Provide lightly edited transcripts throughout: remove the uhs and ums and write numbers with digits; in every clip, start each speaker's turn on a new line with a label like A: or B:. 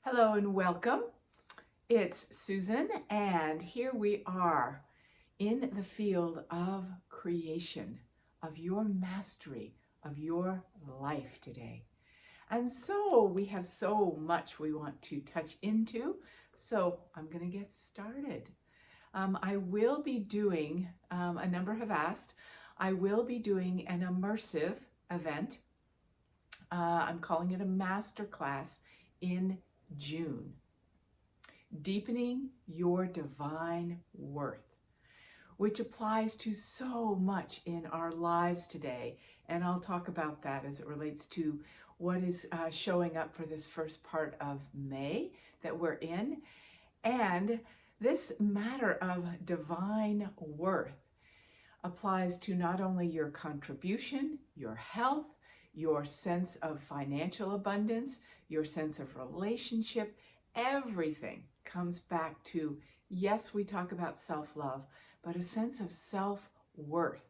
A: Hello and welcome. It's Susan, and here we are in the field of creation, of your mastery, of your life today. And so we have so much we want to touch into, so I'm going to get started. I will be doing, a number have asked, I will be doing an immersive event. I'm calling it a masterclass in June. Deepening your divine worth, which applies to so much in our lives today. And I'll talk about that as it relates to what is showing up for this first part of May that we're in. And this matter of divine worth applies to not only your contribution, your health, your sense of financial abundance, your sense of relationship. Everything comes back to, yes, we talk about self-love, but a sense of self-worth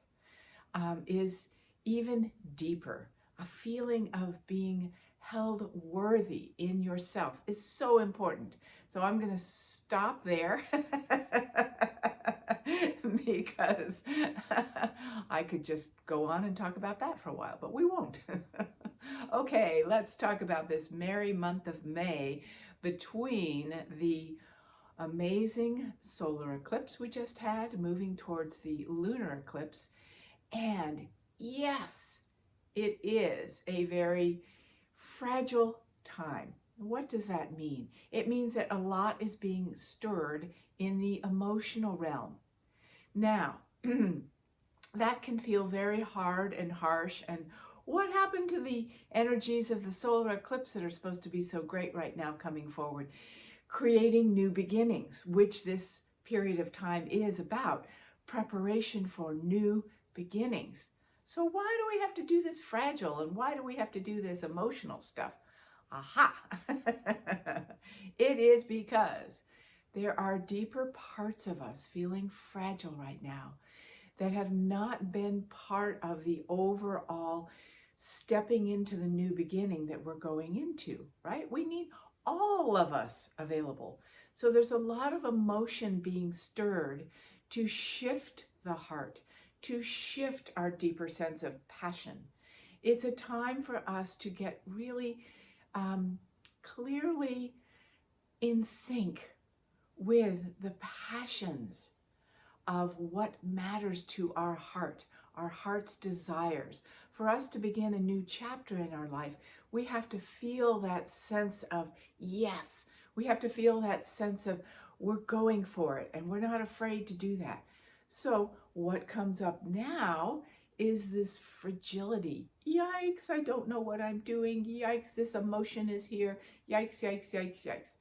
A: is even deeper. A feeling of being held worthy in yourself is so important. So I'm going to stop there because I could just go on and talk about that for a while, but we won't. Okay, let's talk about this merry month of May between the amazing solar eclipse we just had, moving towards the lunar eclipse. And yes, it is a very fragile time. What does that mean? It means that a lot is being stirred in the emotional realm. Now, that can feel very hard and harsh. And what happened to the energies of the solar eclipse that are supposed to be so great right now coming forward? Creating new beginnings, which this period of time is about. Preparation for new beginnings. So why do we have to do this fragile, and why do we have to do this emotional stuff? Aha! It is because there are deeper parts of us feeling fragile right now that have not been part of the overall stepping into the new beginning that we're going into, right? We need all of us available. So there's a lot of emotion being stirred to shift the heart, to shift our deeper sense of passion. It's a time for us to get really clearly in sync with the passions of what matters to our heart's desires. For us to begin a new chapter in our life, we have to feel that sense of yes. We have to feel that sense of we're going for it, and we're not afraid to do that. So what comes up now is this fragility. Yikes, I don't know what I'm doing. Yikes, this emotion is here. Yikes, yikes, yikes, yikes.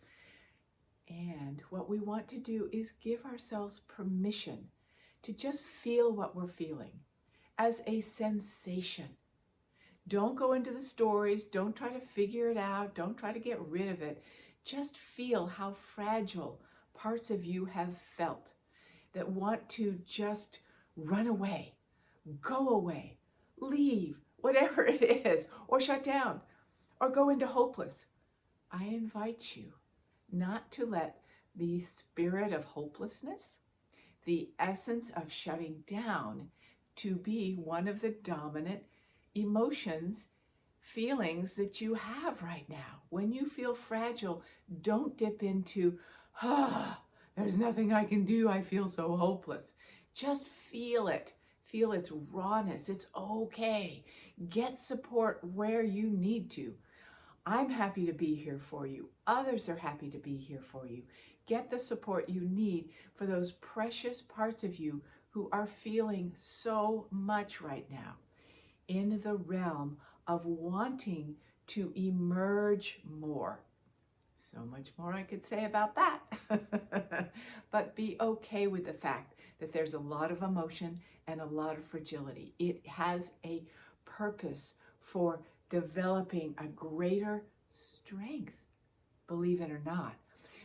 A: And what we want to do is give ourselves permission to just feel what we're feeling as a sensation. Don't go into the stories. Don't try to figure it out. Don't try to get rid of it. Just feel how fragile parts of you have felt that want to just run away, go away, leave, whatever it is, or shut down, or go into hopeless. I invite you not to let the spirit of hopelessness, the essence of shutting down, to be one of the dominant emotions, feelings that you have right now. When you feel fragile, don't dip into, there's nothing I can do, I feel so hopeless. Just feel it. Feel its rawness. It's okay. Get support where you need to. I'm happy to be here for you. Others are happy to be here for you. Get the support you need for those precious parts of you who are feeling so much right now in the realm of wanting to emerge more. So much more I could say about that. But be okay with the fact that there's a lot of emotion and a lot of fragility. It has a purpose for developing a greater strength, believe it or not.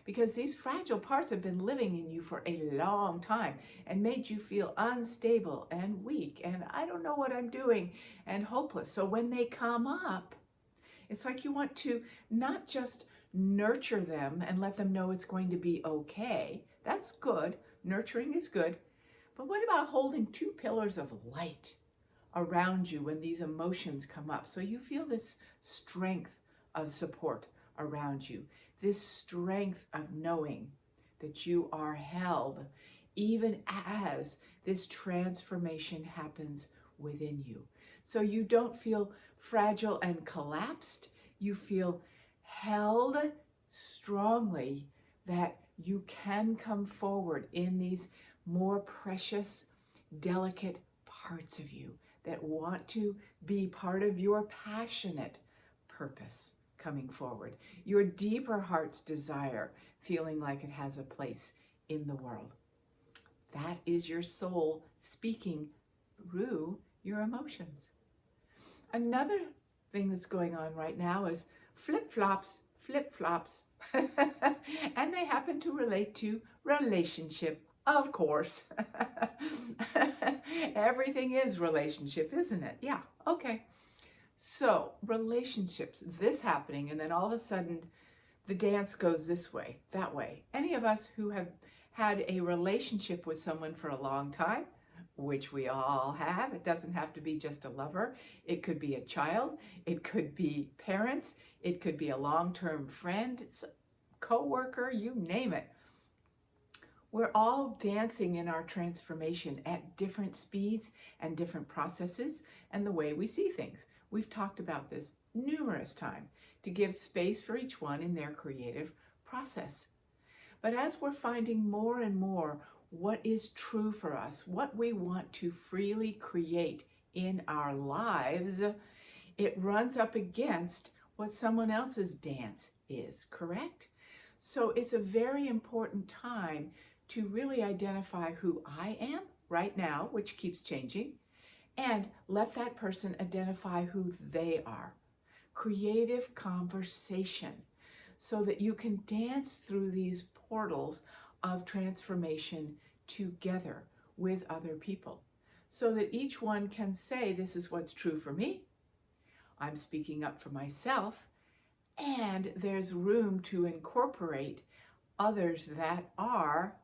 A: Because these fragile parts have been living in you for a long time and made you feel unstable and weak and I don't know what I'm doing and hopeless. So when they come up, it's like you want to not just nurture them and let them know it's going to be okay. That's good. Nurturing is good. But what about holding two pillars of light around you when these emotions come up? So you feel this strength of support around you, this strength of knowing that you are held even as this transformation happens within you. So you don't feel fragile and collapsed. You feel held strongly, that you can come forward in these more precious, delicate parts of you that want to be part of your passionate purpose coming forward, your deeper heart's desire, feeling like it has a place in the world. That is your soul speaking through your emotions. Another thing that's going on right now is flip-flops, flip-flops. And they happen to relate to relationship, of course. Everything is relationship, isn't it? Yeah, okay. So relationships, this happening, and then all of a sudden the dance goes this way, that way. Any of us who have had a relationship with someone for a long time, which we all have, it doesn't have to be just a lover. It could be a child, it could be parents, it could be a long-term friend, co-worker, you name it. We're all dancing in our transformation at different speeds and different processes and the way we see things. We've talked about this numerous times to give space for each one in their creative process. But as we're finding more and more what is true for us, what we want to freely create in our lives, it runs up against what someone else's dance is, correct? So it's a very important time to really identify who I am right now, which keeps changing, and let that person identify who they are. Creative conversation, so that you can dance through these portals of transformation together with other people, so that each one can say, this is what's true for me, I'm speaking up for myself, and there's room to incorporate others that are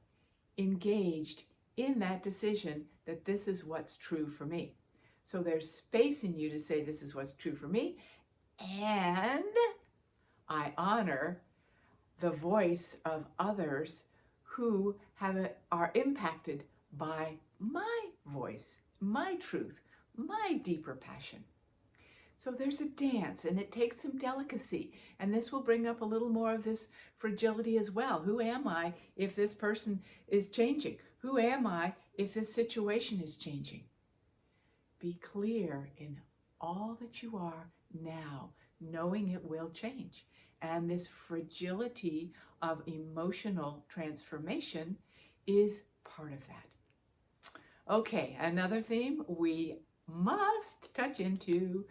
A: engaged in that decision that this is what's true for me. So there's space in you to say, this is what's true for me, and I honor the voice of others who are impacted by my voice, my truth, my deeper passion. So there's a dance, and it takes some delicacy, and this will bring up a little more of this fragility as well. Who am I if this person is changing? Who am I if this situation is changing? Be clear in all that you are now, knowing it will change. And this fragility of emotional transformation is part of that. Okay, another theme we must touch into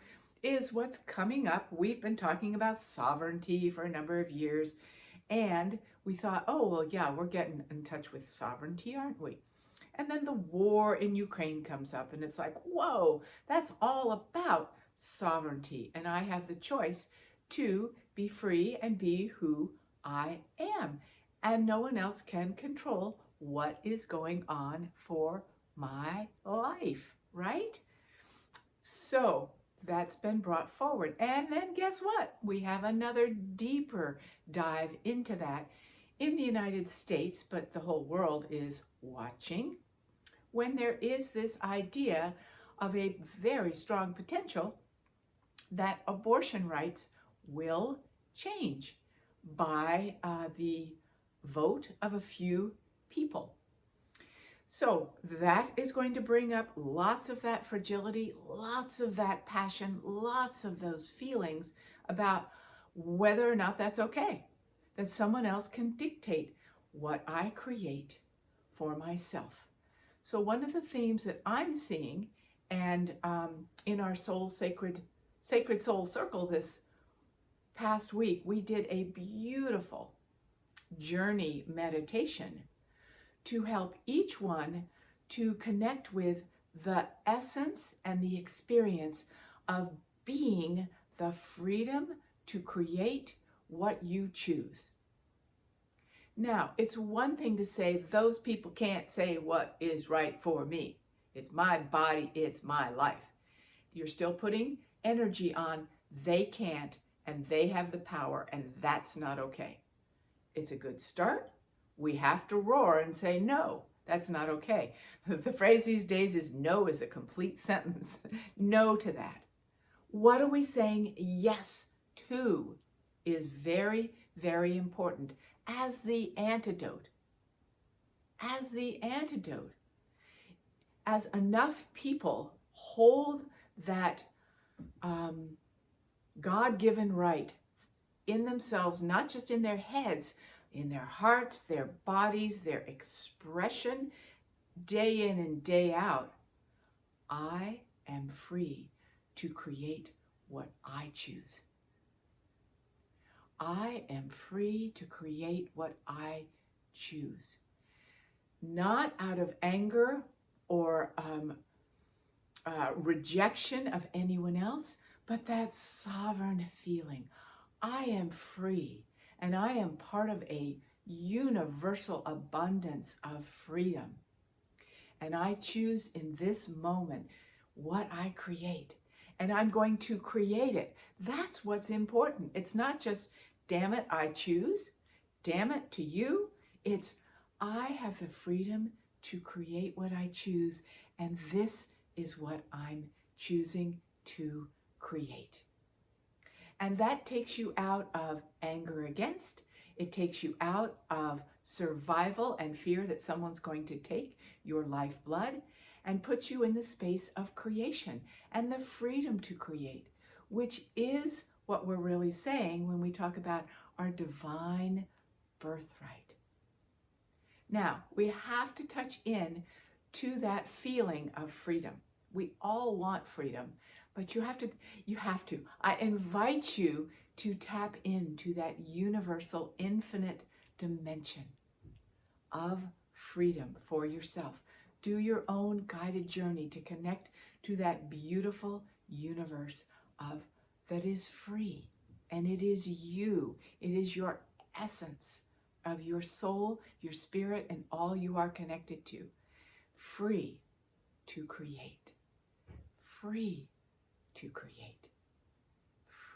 A: is what's coming up. We've been talking about sovereignty for a number of years, and we thought, oh, well, yeah, we're getting in touch with sovereignty, aren't we? And then the war in Ukraine comes up, and it's like, whoa, that's all about sovereignty. And I have the choice to be free and be who I am. And no one else can control what is going on for my life, right? So that's been brought forward. And then guess what? We have another deeper dive into that in the United States, but the whole world is watching, when there is this idea of a very strong potential that abortion rights will change by the vote of a few people. So that is going to bring up lots of that fragility, lots of that passion, lots of those feelings about whether or not that's okay, that someone else can dictate what I create for myself. So one of the themes that I'm seeing, and in our Sacred Soul Circle this past week, we did a beautiful journey meditation to help each one to connect with the essence and the experience of being the freedom to create what you choose. Now, it's one thing to say those people can't say what is right for me. It's my body, it's my life. You're still putting energy on they can't and they have the power, and that's not okay. It's a good start. We have to roar and say, no, that's not okay. The phrase these days is no is a complete sentence. No to that. What are we saying yes to is very, very important as the antidote. As the antidote. As enough people hold that God-given right in themselves, not just in their heads, in their hearts, their bodies, their expression, day in and day out, I am free to create what I choose. I am free to create what I choose. Not out of anger or rejection of anyone else, but that sovereign feeling. I am free, and I am part of a universal abundance of freedom. And I choose in this moment what I create. And I'm going to create it. That's what's important. It's not just, damn it, I choose. Damn it, to you. It's, I have the freedom to create what I choose. And this is what I'm choosing to create. And that takes you out of anger against. It takes you out of survival and fear that someone's going to take your lifeblood, and puts you in the space of creation and the freedom to create, which is what we're really saying when we talk about our divine birthright. Now, we have to touch in to that feeling of freedom. We all want freedom, but you have to. I invite you to tap into that universal, infinite dimension of freedom for yourself. Do your own guided journey to connect to that beautiful universe of that is free. And it is you. It is your essence of your soul, your spirit, and all you are connected to. Free to create. Free to create.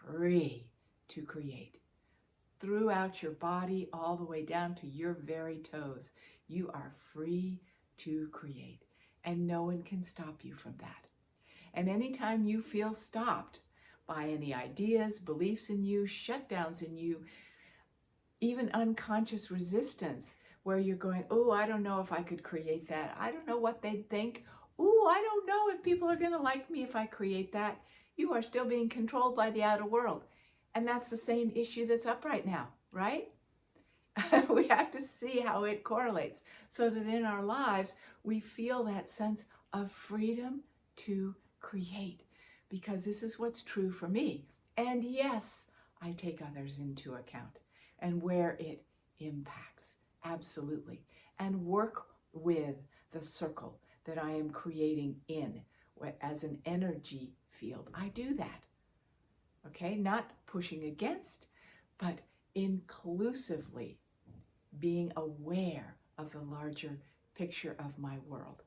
A: Free to create. Throughout your body, all the way down to your very toes, you are free to create, and no one can stop you from that. And anytime you feel stopped by any ideas, beliefs in you, shutdowns in you, even unconscious resistance, where you're going, oh, I don't know if I could create that. I don't know what they'd think. Oh, I don't know if people are going to like me if I create that. You are still being controlled by the outer world. And that's the same issue that's up right now, right? We have to see how it correlates so that in our lives we feel that sense of freedom to create, because this is what's true for me. And yes, I take others into account and where it impacts, absolutely, and work with the circle that I am creating in as an energy field. I do that, okay? Not pushing against, but inclusively being aware of the larger picture of my world.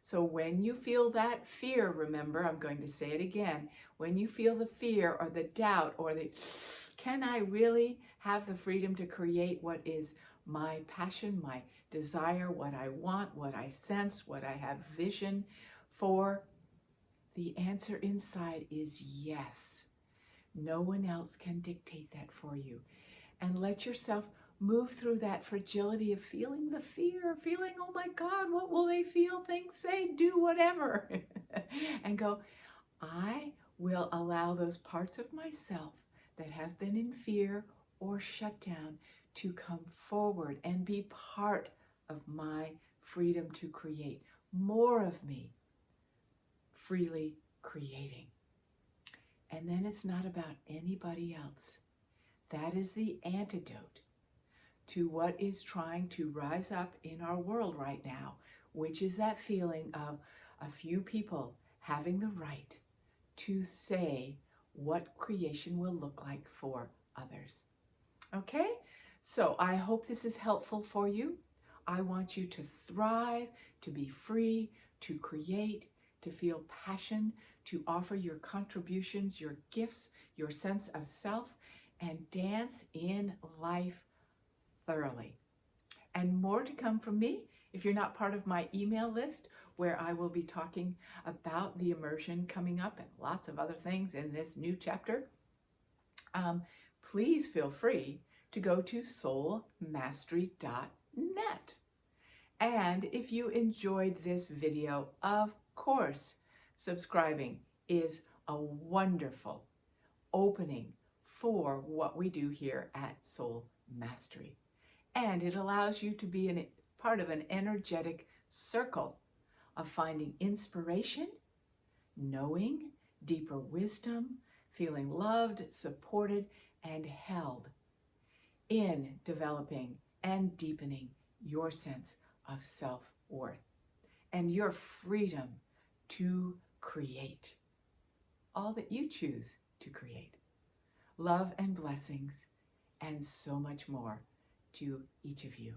A: So when you feel that fear, remember, I'm going to say it again, when you feel the fear or the doubt or the, can I really have the freedom to create what is my passion, my desire, what I want, what I sense, what I have vision for? The answer inside is yes. No one else can dictate that for you. And let yourself move through that fragility of feeling the fear, feeling, oh my God, what will they feel, think, say, do, whatever. And go, I will allow those parts of myself that have been in fear or shut down to come forward and be part of my freedom to create. More of me freely creating. And then it's not about anybody else. That is the antidote to what is trying to rise up in our world right now, which is that feeling of a few people having the right to say what creation will look like for others. Okay? So I hope this is helpful for you. I want you to thrive, to be free, to create, to feel passion, to offer your contributions, your gifts, your sense of self, and dance in life thoroughly. And more to come from me. If you're not part of my email list, where I will be talking about the immersion coming up and lots of other things in this new chapter, please feel free to go to soulmastery.net. And if you enjoyed this video, of course, subscribing is a wonderful opening for what we do here at Soul Mastery. And it allows you to be part of an energetic circle of finding inspiration, knowing, deeper wisdom, feeling loved, supported, and held in developing and deepening your sense of self-worth and your freedom to create all that you choose to create. Love and blessings and so much more to each of you.